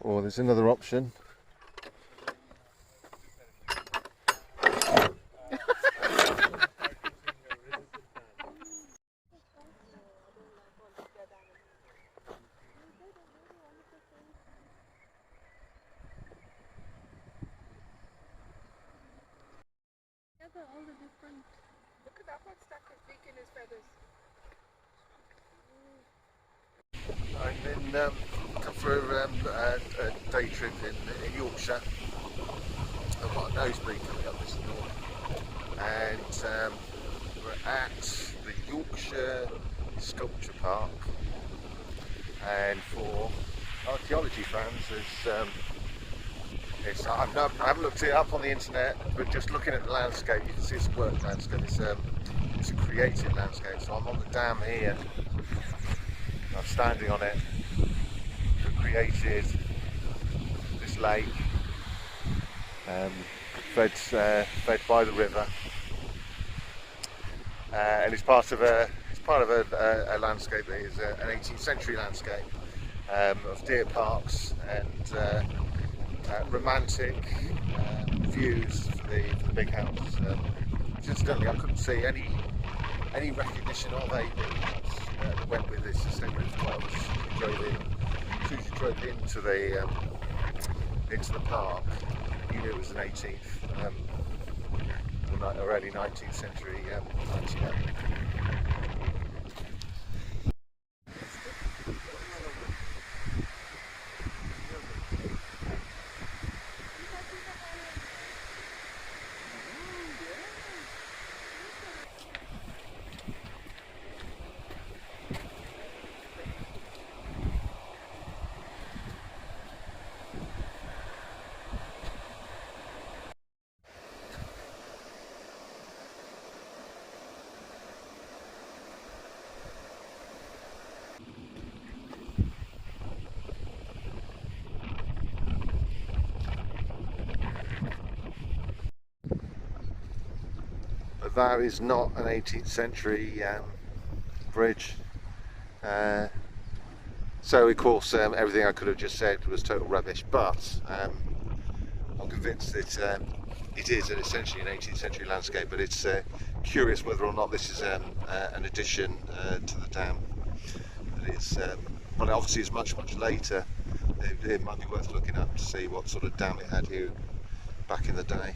Or there's another option. All the different. Look at that one stuck with beak in his feathers. I'm in come for a day trip in Yorkshire. I've got a nosebleed coming up this morning, and we're at the Yorkshire Sculpture Park. And for archaeology fans, I haven't looked it up on the internet, but just looking at the landscape, you can see it's a work landscape. It's a creative landscape. So I'm on the dam here. I'm standing on it. That created this lake, fed by the river, and it's part of a landscape that is an 18th century landscape of deer parks and romantic views for the big house. Incidentally, I couldn't see any recognition of a big house that went with this. The same as well as as soon as you drove into the park, you knew it was an 18th or early 19th century mansion. But that is not an 18th century bridge. So of course everything I could have just said was total rubbish, but I'm convinced that it is essentially an 18th century landscape, but it's curious whether or not this is an addition to the dam. That it's, well, obviously it's much later. It might be worth looking up to see what sort of dam it had here back in the day.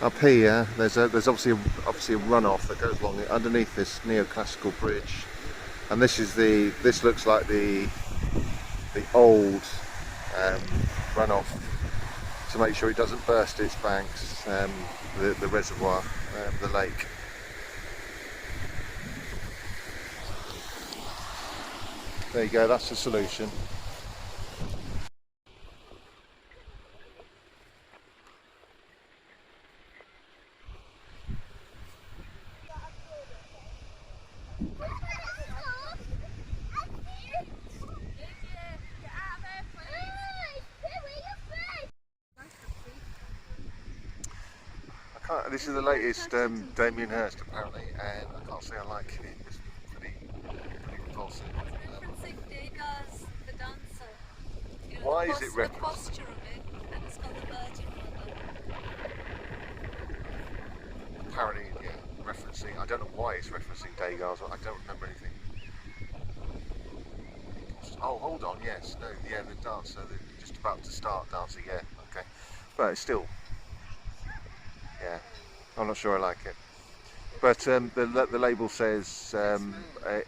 Up here, there's obviously a runoff that goes along underneath this neoclassical bridge, and this looks like the old runoff to make sure it doesn't burst its banks, the reservoir, the lake. There you go. That's the solution. This is the latest Damien Hirst apparently, and I can't say I like it. It's pretty repulsive. Referencing Degas, the dancer. You know, Why is it the posture of it, and it's got the virgin mother. Apparently, yeah, referencing. I don't know why it's referencing Degas. I don't remember anything. Oh, hold on. Yes, no, yeah, the dancer. They're just about to start dancing. Yeah, okay, but it's still. Yeah, I'm not sure I like it. But the label says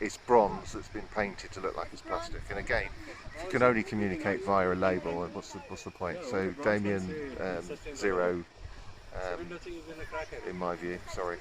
it's bronze that's been painted to look like it's plastic. And again, if you can only communicate via a label, what's the point? So Damien 0, in my view. Sorry.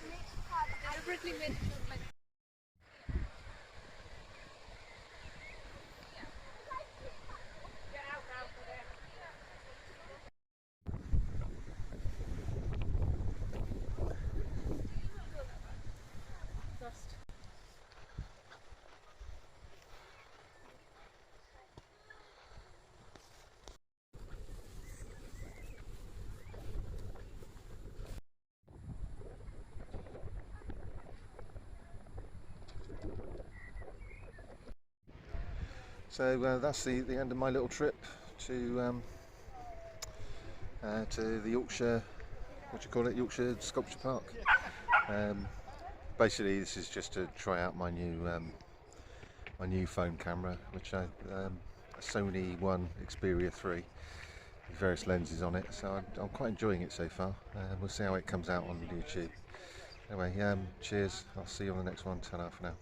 So that's the end of my little trip to the Yorkshire, what do you call it, Yorkshire Sculpture Park. Basically, this is just to try out my new phone camera, which a Sony Xperia 3, with various lenses on it. So I'm quite enjoying it so far. We'll see how it comes out on YouTube. Anyway, cheers. I'll see you on the next one. Ta-ra for now.